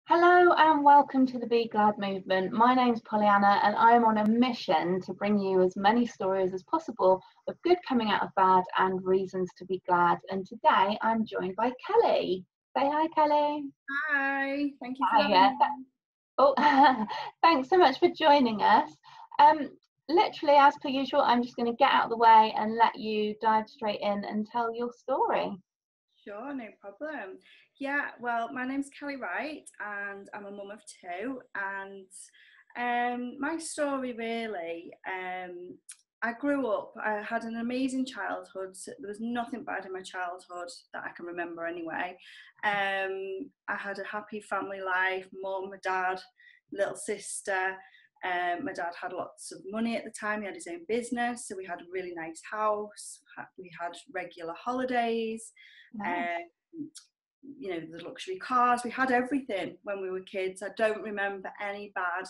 Hello and welcome to the Be Glad movement. My name's Pollyanna and I'm on a mission to bring you as many stories as possible of good coming out of bad and reasons to be glad. And today I'm joined by Kelly. Say hi, Kelly. Hi, thank you for Hiya. having me. Oh, thanks so much for joining us. Literally, as per usual, I'm just going to get out of the way and let you dive straight in and tell your story. Sure, no problem. Yeah, well, my name's Kelly Wright and I'm a mum of two. And my story really, I grew up, I had an amazing childhood. So there was nothing bad in my childhood that I can remember anyway. I had a happy family life, mum, dad, little sister. My dad had lots of money at the time. He had his own business, so we had a really nice house. We had regular holidays. Nice. The luxury cars. We had everything when we were kids. I don't remember any bad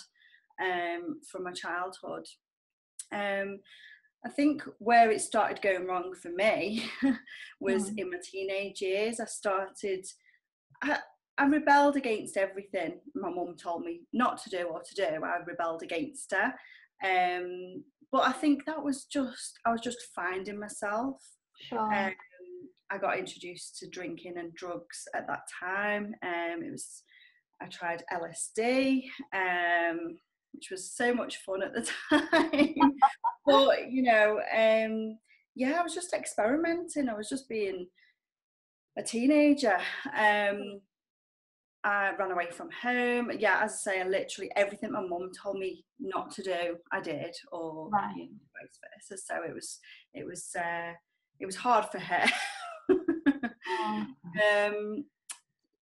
from my childhood. I think where it started going wrong for me was in my teenage years. I rebelled against everything my mum told me not to do or to do. I rebelled against her. But I think I was just finding myself. Sure. I got introduced to drinking and drugs at that time. I tried LSD, which was so much fun at the time. But I was just experimenting. I was just being a teenager. I ran away from home. Yeah, as I say, literally everything my mum told me not to do, I did, or Right. vice versa. So it was hard for her.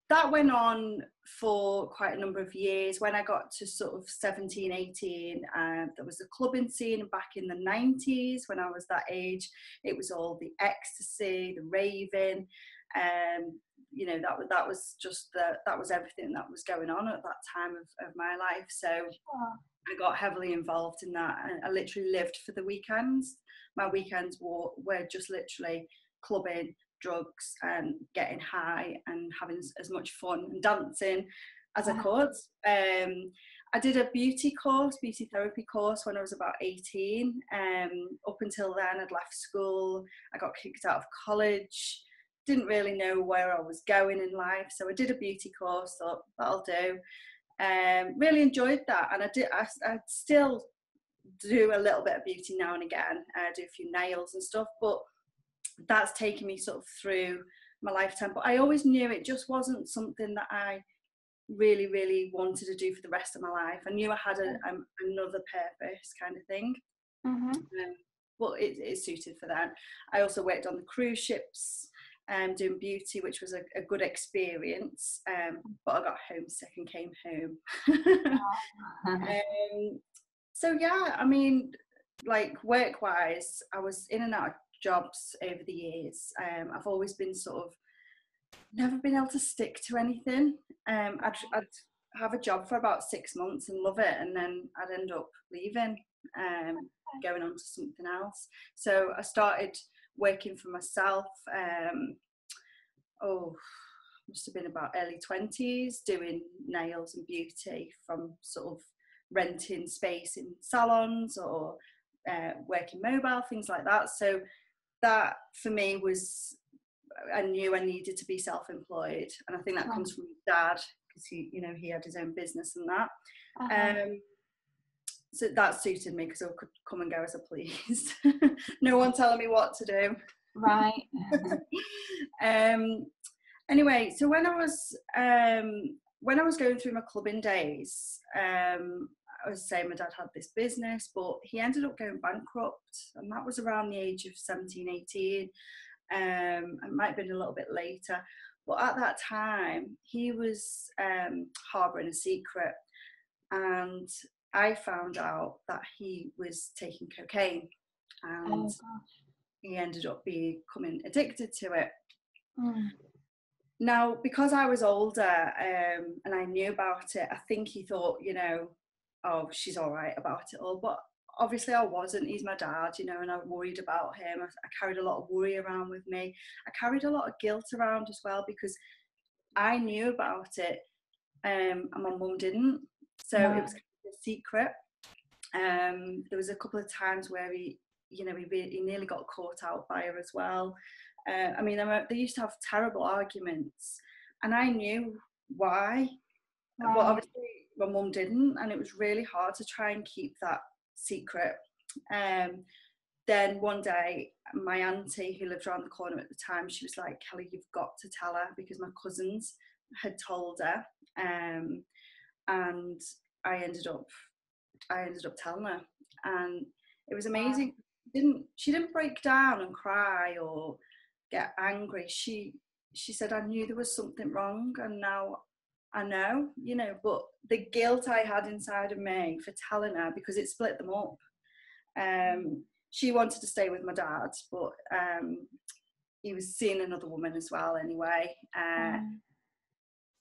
That went on for quite a number of years. When I got to sort of 17, 18, there was a clubbing scene back in the 90s. When I was that age, it was all the ecstasy, the raving. That was everything that was going on at that time of my life. So I got heavily involved in that. I literally lived for the weekends. My weekends were just literally clubbing, drugs, and getting high and having as much fun and dancing as I could. I did a beauty therapy course when I was about 18. Up until then, I'd left school. I got kicked out of college. Didn't really know where I was going in life, so I did a beauty course. Thought that'll do. Really enjoyed that, and I still do a little bit of beauty now and again. I do a few nails and stuff, but that's taken me sort of through my lifetime. But I always knew it just wasn't something that I really, really wanted to do for the rest of my life. I knew I had another purpose kind of thing. But it suited for that. I also worked on the cruise ships, doing beauty, which was a good experience. But I got homesick and came home. So yeah, I mean, like work-wise, I was in and out of jobs over the years. I've always been sort of never been able to stick to anything. I'd have a job for about 6 months and love it, and then I'd end up leaving, going on to something else. So I started working for myself. Must have been about early 20s, doing nails and beauty, from sort of renting space in salons or working mobile, things like that. So that for me was, I knew I needed to be self-employed, and I think that comes from my dad, because he had his own business and that. So that suited me, because I could come and go as I pleased. No one telling me what to do. Right. Anyway, so when I was going through my clubbing days, I was saying my dad had this business, but he ended up going bankrupt, and that was around the age of 17, 18. It might have been a little bit later, but at that time he was harbouring a secret, and I found out that he was taking cocaine, and he ended up becoming addicted to it. Now, because I was older and I knew about it, I think he thought, oh, she's all right about it all. But obviously I wasn't. He's my dad, and I worried about him. I carried a lot of worry around with me. I carried a lot of guilt around as well, because I knew about it and my mum didn't. So it was kind of a secret. There was a couple of times where he nearly got caught out by her as well. I mean, they used to have terrible arguments, and I knew why, but obviously my mum didn't, and it was really hard to try and keep that secret. Then one day, my auntie, who lived around the corner at the time, she was like, "Kelly, you've got to tell her," because my cousins had told her, and I ended up telling her, and it was amazing. She didn't break down and cry or get angry. She said, "I knew there was something wrong, and now I know," but the guilt I had inside of me for telling her, because it split them up. She wanted to stay with my dad, but he was seeing another woman as well anyway.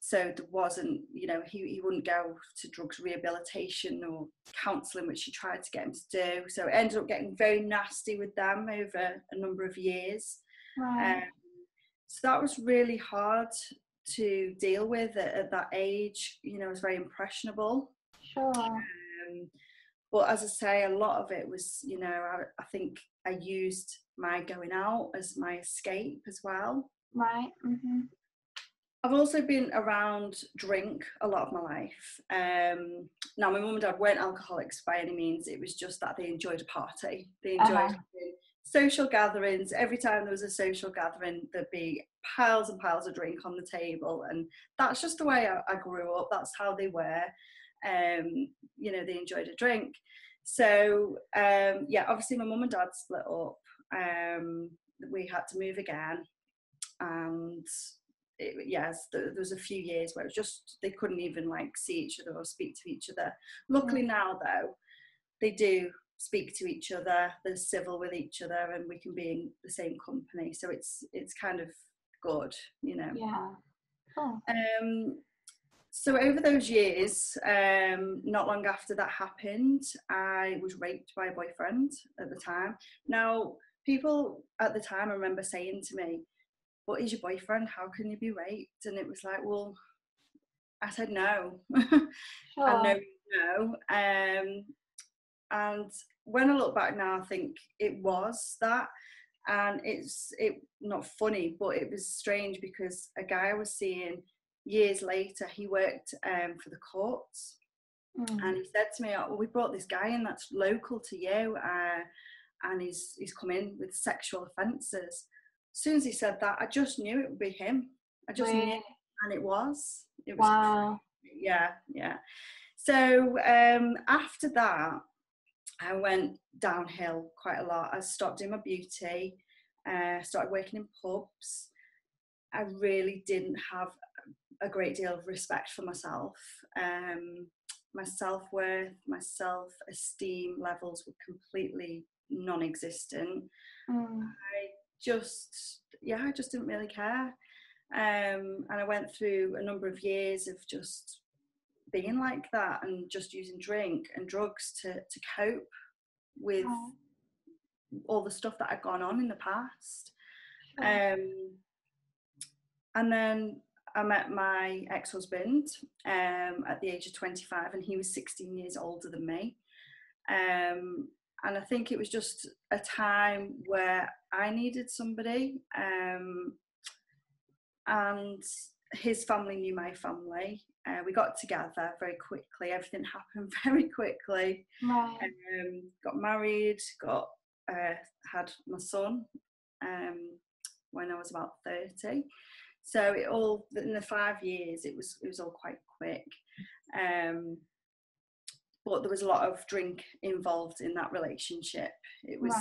So there wasn't, he wouldn't go to drugs rehabilitation or counselling, which she tried to get him to do. So it ended up getting very nasty with them over a number of years. So that was really hard to deal with at that age. I was very impressionable. Sure. But as I say, a lot of it was, I think I used my going out as my escape as well. Right. Mm-hmm. I've also been around drink a lot of my life. Now, my mum and dad weren't alcoholics by any means. It was just that they enjoyed a party. They enjoyed social gatherings. Every time there was a social gathering, there'd be piles and piles of drink on the table. And that's just the way I grew up. That's how they were. They enjoyed a drink. So, obviously my mum and dad split up. We had to move again. And there was a few years where it was just, they couldn't even see each other or speak to each other. Luckily now, though, they do speak to each other, they're civil with each other, and we can be in the same company. So it's kind of good, Yeah. Cool. So over those years, not long after that happened, I was raped by a boyfriend at the time. Now, people at the time, I remember saying to me, "What is your boyfriend? How can you be raped?" And it was like, well, I said no. Sure. I know no. And when I look back now, I think it was that. And it's not funny, but it was strange, because a guy I was seeing years later, he worked for the courts. And he said to me, "Oh, we brought this guy in that's local to you, and he's come in with sexual offences." As soon as he said that, I just knew it would be him. I just knew, and it was. Wow. Yeah. So after that, I went downhill quite a lot. I stopped doing my beauty, started working in pubs. I really didn't have a great deal of respect for myself. My self-worth, my self-esteem levels were completely non-existent. I just didn't really care. And I went through a number of years of just being like that, and just using drink and drugs to cope with all the stuff that had gone on in the past. And then I met my ex-husband at the age of 25, and he was 16 years older than me. And I think it was just a time where I needed somebody, and his family knew my family. We got together very quickly. Everything happened very quickly. Got married, had my son when I was about 30. So it all, in the 5 years, it was all quite quick. But there was a lot of drink involved in that relationship. It was,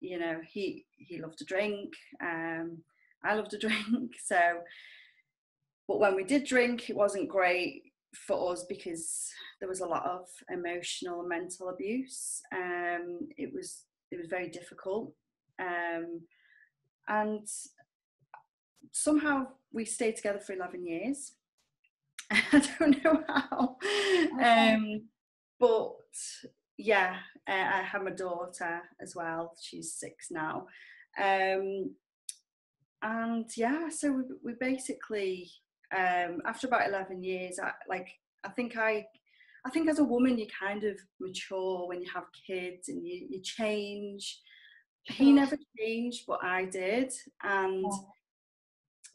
he loved to drink. I loved to drink. So, but when we did drink, it wasn't great for us, because there was a lot of emotional and mental abuse. It was very difficult. And somehow we stayed together for 11 years. I don't know how. But yeah, I had my daughter as well. She's 6 now. And yeah, so we basically After about 11 years, I think as a woman you kind of mature when you have kids and you change. He never changed, but I did. And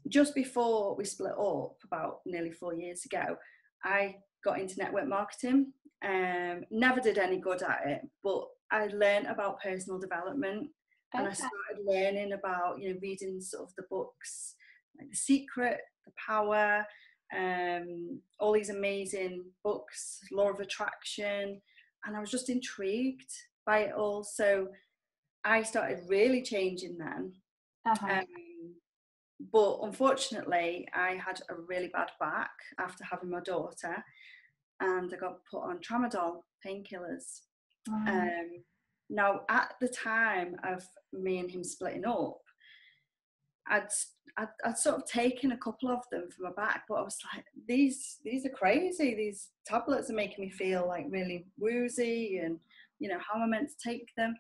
just before we split up, about nearly 4 years ago, I got into network marketing. Never did any good at it, but I learned about personal development. And I started learning about, reading sort of the books like The Secret, The Power, all these amazing books, Law of Attraction, and I was just intrigued by it all. So I started really changing then. But unfortunately, I had a really bad back after having my daughter, and I got put on tramadol painkillers. Now, at the time of me and him splitting up, I'd sort of taken a couple of them for my back, but I was like, these are crazy. These tablets are making me feel like really woozy, and how am I meant to take them?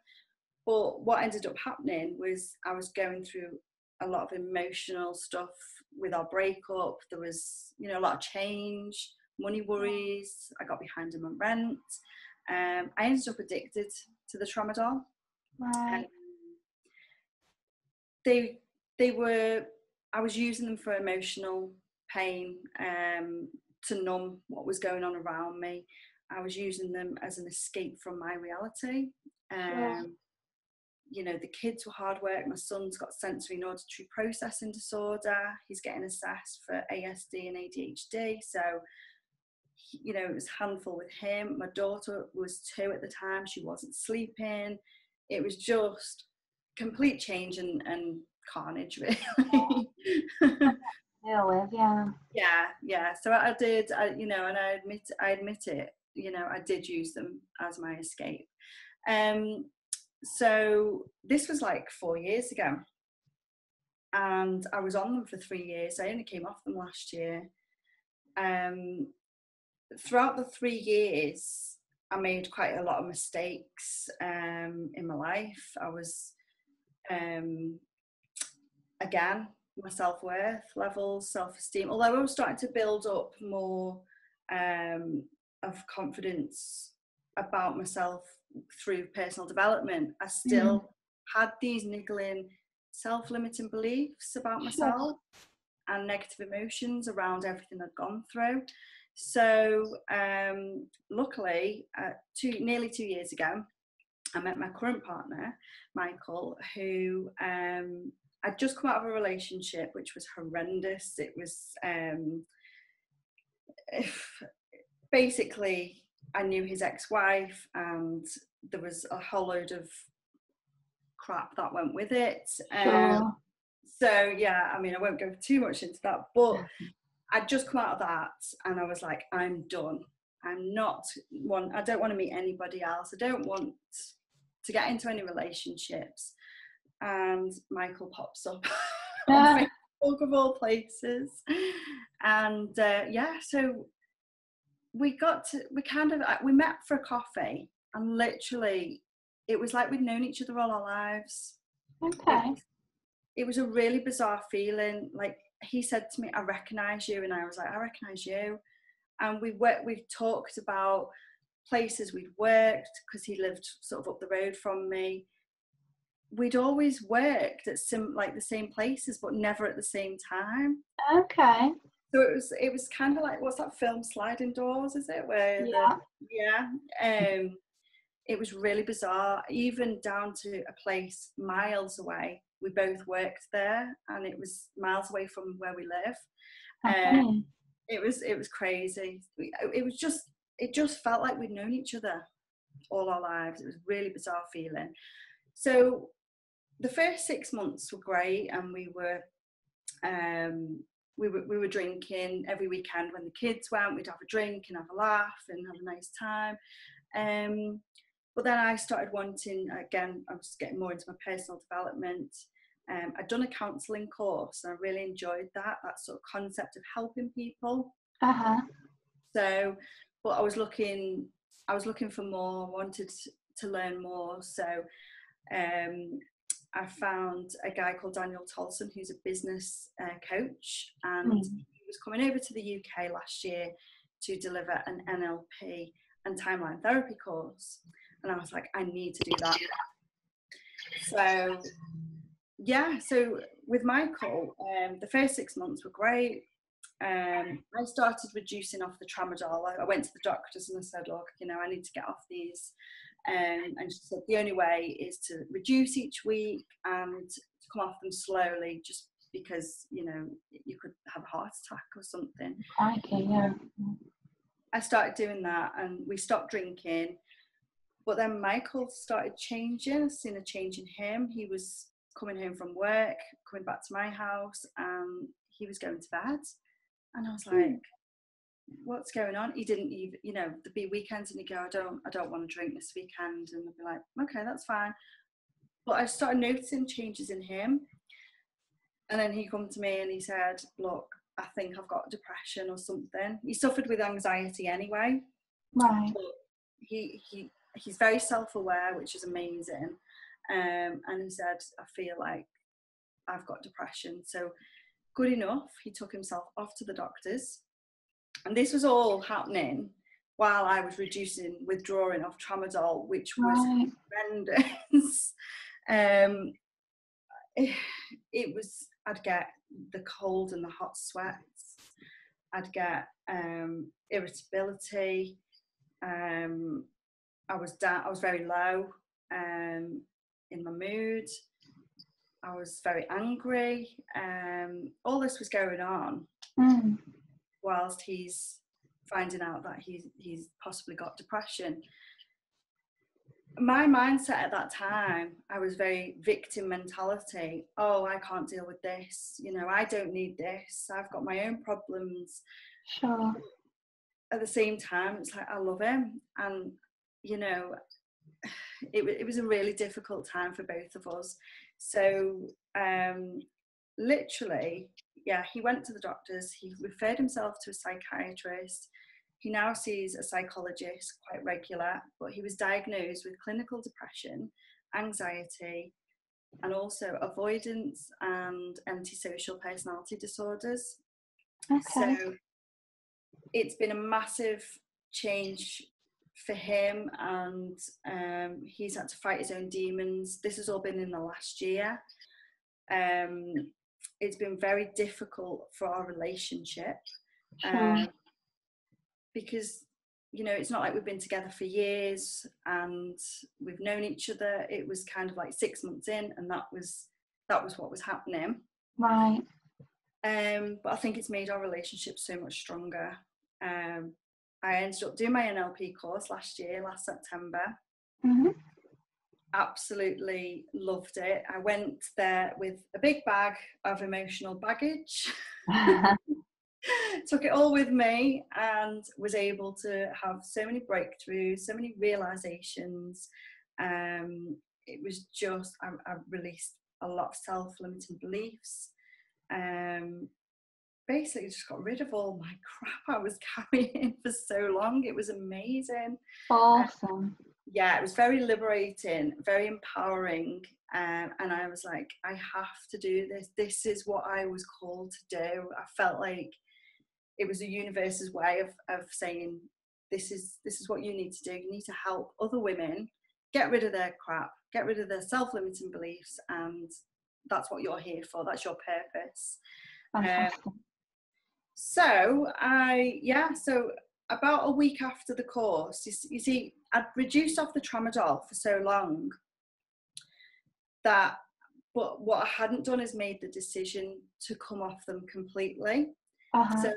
But what ended up happening was I was going through a lot of emotional stuff with our breakup. There was, a lot of change, money worries. I got behind in my rent. I ended up addicted to the tramadol. Right. I was using them for emotional pain, to numb what was going on around me. I was using them as an escape from my reality. The kids were hard work. My son's got sensory and auditory processing disorder. He's getting assessed for ASD and ADHD. So, it was a handful with him. My daughter was 2 at the time. She wasn't sleeping. It was just complete change and carnage, really. Deal with, Yeah. So I did, and I admit it. I did use them as my escape. So this was like 4 years ago, and I was on them for 3 years. I only came off them last year. Throughout the 3 years, I made quite a lot of mistakes in my life. I was, again, my self-worth levels, self-esteem, although I was starting to build up more of confidence about myself through personal development, I still had these niggling self-limiting beliefs about myself and negative emotions around everything I'd gone through. So luckily, nearly 2 years ago, I met my current partner, Michael, who I'd just come out of a relationship which was horrendous. It was basically, I knew his ex-wife, and there was a whole load of crap that went with it. So yeah, I mean, I won't go too much into that, but I'd just come out of that, and I was like, I'm done. I don't want to meet anybody else. I don't want to get into any relationships. And Michael pops up on Facebook of all places. And so we met for a coffee, and literally it was like we'd known each other all our lives. It was a really bizarre feeling. Like, he said to me, I recognise you, and I was like, I recognise you. And we've talked about places we'd worked, because he lived sort of up the road from me. We'd always worked at the same places, but never at the same time. Okay. So it was kind of like, what's that film, Sliding Doors, is it? Where it was really bizarre, even down to a place miles away. We both worked there, and it was miles away from where we live. It was crazy. It just felt like we'd known each other all our lives. It was a really bizarre feeling. So the first 6 months were great, and we were drinking every weekend. When the kids went, we'd have a drink and have a laugh and have a nice time. But then I started wanting, again, I was getting more into my personal development. I'd done a counselling course, and I really enjoyed that sort of concept of helping people. So, but I was looking for more, wanted to learn more. So I found a guy called Daniel Tolson, who's a business coach, and he was was coming over to the UK last year to deliver an NLP and timeline therapy course. And I was like, I need to do that. So yeah, so with Michael, the first 6 months were great. I started reducing off the tramadol. I went to the doctors and I said, look, you know, I need to get off these. And she said the only way is to reduce each week and to come off them slowly, just because, you know, you could have a heart attack or something. Okay, yeah. I started doing that and we stopped drinking. But then Michael started changing. I've seen a change in him. He was coming home from work, coming back to my house, and he was going to bed. And I was like, what's going on? He didn't even, you know, there'd be weekends and he'd go, I don't want to drink this weekend. And I'd be like, okay, that's fine. But I started noticing changes in him. And then he come to me and he said, look, I think I've got depression or something. He suffered with anxiety anyway. Right. But he's very self-aware, which is amazing. And he said, I feel like I've got depression. So good enough, he took himself off to the doctors. And this was all happening while I was withdrawing off tramadol, which was horrendous. It was, I'd get the cold and the hot sweats. I'd get irritability. I was very low in my mood. I was very angry. All this was going on whilst he's finding out that he's possibly got depression. My mindset at that time, I was very victim mentality. Oh, I can't deal with this. You know, I don't need this. I've got my own problems. Sure. At the same time, it's like, I love him. And, you know, it was a really difficult time for both of us. So literally, yeah, he went to the doctors. He referred himself to a psychiatrist. He now sees a psychologist quite regular, but he was diagnosed with clinical depression, anxiety, and also avoidance and antisocial personality disorders. Okay. So it's been a massive change for him, and he's had to fight his own demons. This has all been in the last year. It's been very difficult for our relationship. Sure. Because, you know, it's not like we've been together for years and we've known each other. It was kind of like 6 months in, and that was what was happening. Right. But I think it's made our relationship so much stronger. I ended up doing my NLP course last September. Mm-hmm. Absolutely loved it. I went there with a big bag of emotional baggage. Took it all with me and was able to have so many breakthroughs, so many realizations. It was just, I released a lot of self-limiting beliefs. Basically just got rid of all my crap I was carrying for so long. It was amazing. Awesome. Yeah, it was very liberating, very empowering. And I was like, I have to do this. This is what I was called to do. I felt like it was the universe's way of saying, this is what you need to do. You need to help other women get rid of their crap, get rid of their self-limiting beliefs, and that's what you're here for. That's your purpose. So about a week after the course, you see, I'd reduced off the tramadol for so long but what I hadn't done is made the decision to come off them completely. So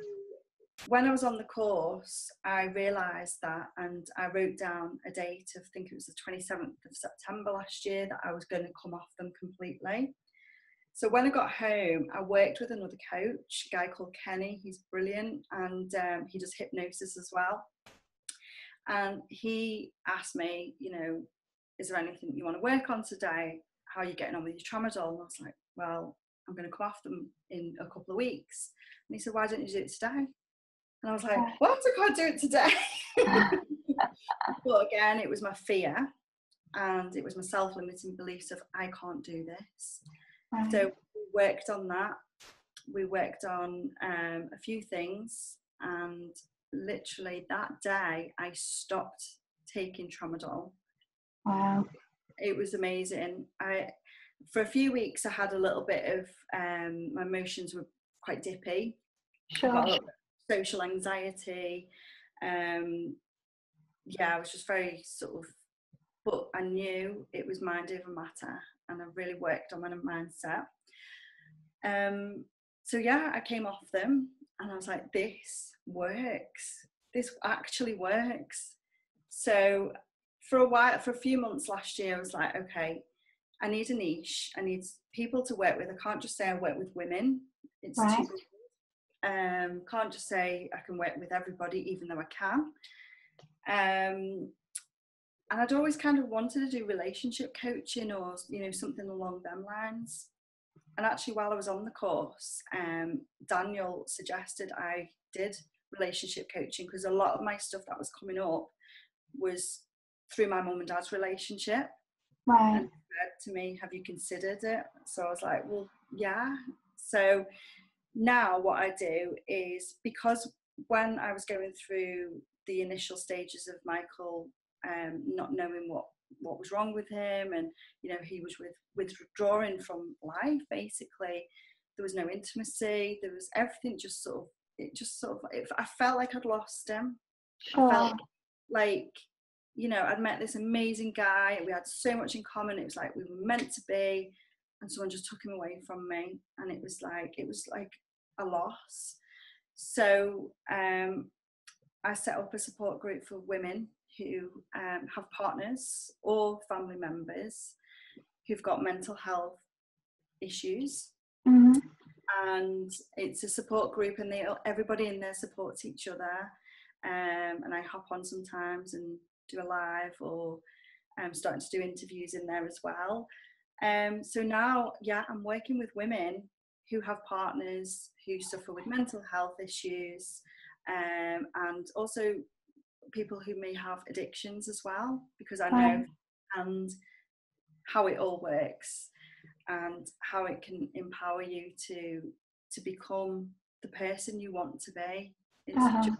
when I was on the course, I realised that, and I wrote down a date of, I think it was the 27th of September last year, that I was going to come off them completely. So when I got home, I worked with another coach, a guy called Kenny. He's brilliant, and he does hypnosis as well. And he asked me, you know, is there anything you want to work on today? How are you getting on with your tramadol? And I was like, well, I'm going to come off them in a couple of weeks. And he said, why don't you do it today? And I was like, what? I can't do it today. But again, it was my fear, and it was my self-limiting beliefs of, I can't do this. So we worked on that. we worked on a few things, and literally that day I stopped taking tramadol. Wow. It was amazing. For a few weeks I had a little bit of my emotions were quite dippy. Sure. I got a little bit of social anxiety. I was just very sort of, but I knew it was mind over matter, and I really worked on my mindset. I came off them, and I was like, this works. This actually works. So for a few months last year, I was like, okay, I need a niche. I need people to work with. I can't just say I work with women. It's right. too good. Can't just say I can work with everybody, even though I can. And I'd always kind of wanted to do relationship coaching, or something along them lines. And actually, while I was on the course, Daniel suggested I did relationship coaching, because a lot of my stuff that was coming up was through my mum and dad's relationship. Right. And he said to me, have you considered it? So I was like, well, yeah. So now what I do is, because when I was going through the initial stages of Michael, not knowing what was wrong with him, and he was withdrawing from life, basically, there was no intimacy, there was everything I felt like I'd lost him. Sure. I felt like I'd met this amazing guy, we had so much in common, it was like we were meant to be, and someone just took him away from me, and it was like a loss. So I set up a support group for women who have partners or family members who've got mental health issues. Mm-hmm. And it's a support group, and everybody in there supports each other. And I hop on sometimes and do a live, or I'm starting to do interviews in there as well. So now, I'm working with women who have partners who suffer with mental health issues, and also people who may have addictions as well, because I know and how it all works, and how it can empower you to become the person you want to be. It's just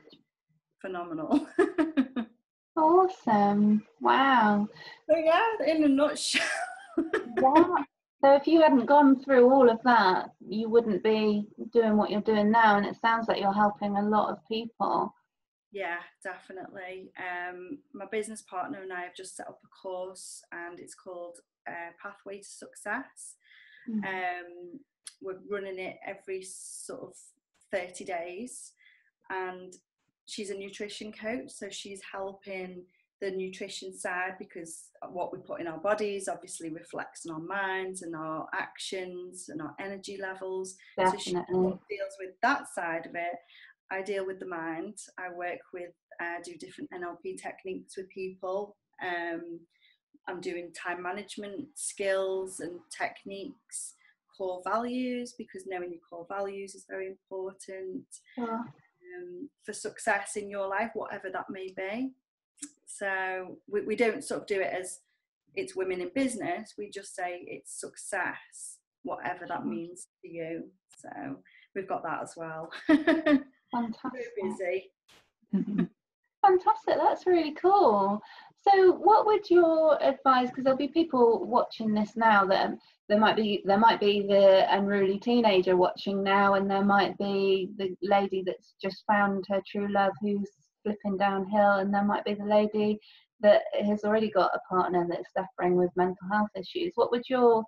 phenomenal. Awesome. Wow. So in a nutshell. Yeah. So if you hadn't gone through all of that, you wouldn't be doing what you're doing now, and it sounds like you're helping a lot of people. Yeah, definitely. My business partner and I have just set up a course, and it's called Pathway to Success. We're running it every sort of 30 days, and she's a nutrition coach, so she's helping the nutrition side, because what we put in our bodies obviously reflects on our minds and our actions and our energy levels. Definitely. So she deals with that side of it. I deal with the mind. I work with, do different NLP techniques with people. I'm doing time management skills and techniques, core values, because knowing your core values is very important for success in your life, whatever that may be. So we don't sort of do it as it's women in business. We just say it's success, whatever that means to you. So we've got that as well. Fantastic. Very busy. Fantastic. That's really cool. So what would your advice, because there'll be people watching this now, that there might be the unruly teenager watching now, and there might be the lady that's just found her true love who's flipping downhill, and there might be the lady that has already got a partner that's suffering with mental health issues. What would your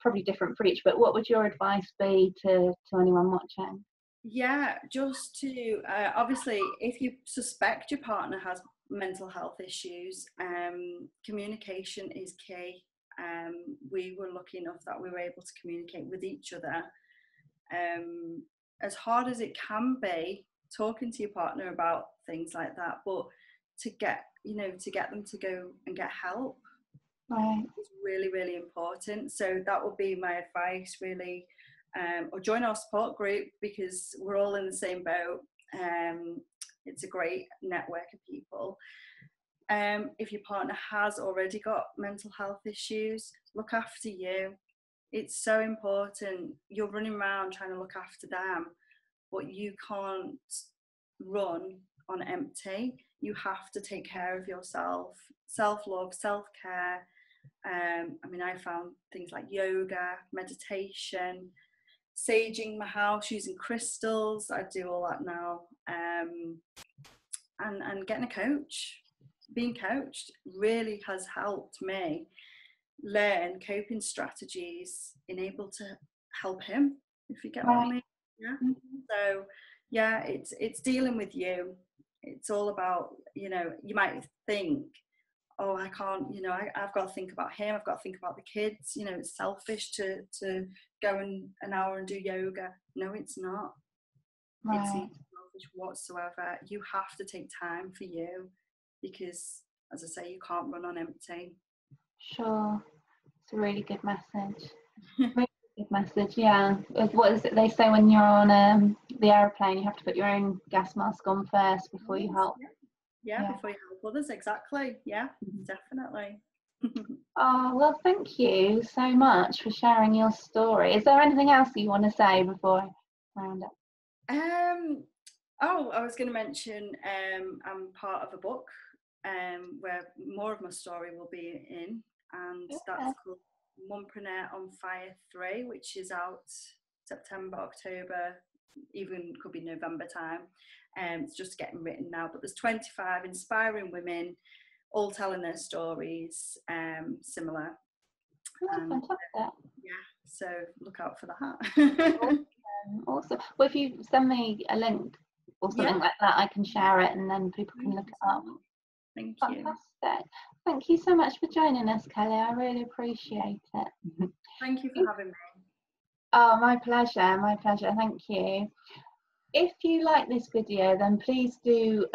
probably different for each, but what would your advice be to anyone watching? Yeah, just to obviously, if you suspect your partner has mental health issues, communication is key. We were lucky enough that we were able to communicate with each other. As hard as it can be, talking to your partner about things like that, but to get them to go and get help is really, really important. So that would be my advice, really. Or join our support group, because we're all in the same boat. It's a great network of people. If your partner has already got mental health issues, look after you. It's so important. You're running around trying to look after them, but you can't run on empty. You have to take care of yourself. Self-love, self-care. I mean, I found things like yoga, meditation, saging my house, using crystals. I do all that now. And getting a coach, being coached really has helped me learn coping strategies in able to help him, if you get what I mean. Yeah. So yeah, it's dealing with you. It's all about, you know, you might think, oh, I can't, you know, I've got to think about him, I've got to think about the kids, you know, it's selfish to go an hour and do yoga. No, it's not. It's not selfish whatsoever. You have to take time for you, because as I say, you can't run on empty. Sure. It's a really good message. Really good message, yeah. What is it they say when you're on the aeroplane? You have to put your own gas mask on first before you help. Yeah, before you help others, exactly. Yeah, definitely. Oh, well, thank you so much for sharing your story. Is there anything else that you want to say before I round up? Oh, I was going to mention I'm part of a book where more of my story will be in, and that's called Mumpreneur on Fire 3, which is out September, October, even could be November time. It's just getting written now, but there's 25 inspiring women all telling their stories, similar. Fantastic. Yeah, so look out for that. Awesome. Well, if you send me a link or something like that, I can share it and then people can look it up. Thank you. Fantastic. Thank you so much for joining us, Kelly. I really appreciate it. Thank you for having me. Oh, my pleasure. My pleasure. Thank you. If you like this video, then please do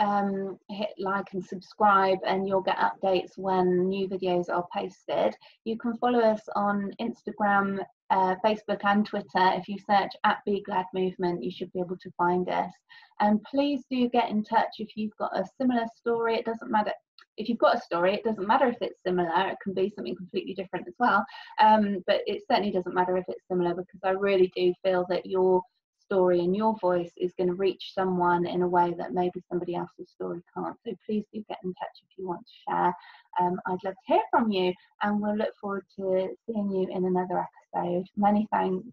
hit like and subscribe, and you'll get updates when new videos are posted. You can follow us on Instagram, Facebook and Twitter. If you search @BeGladMovement, you should be able to find us. And please do get in touch if you've got a similar story. It doesn't matter. If you've got a story, it doesn't matter if it's similar. It can be something completely different as well. But it certainly doesn't matter if it's similar, because I really do feel that your story and your voice is going to reach someone in a way that maybe somebody else's story can't. So please do get in touch if you want to share. I'd love to hear from you, and we'll look forward to seeing you in another episode. Many thanks.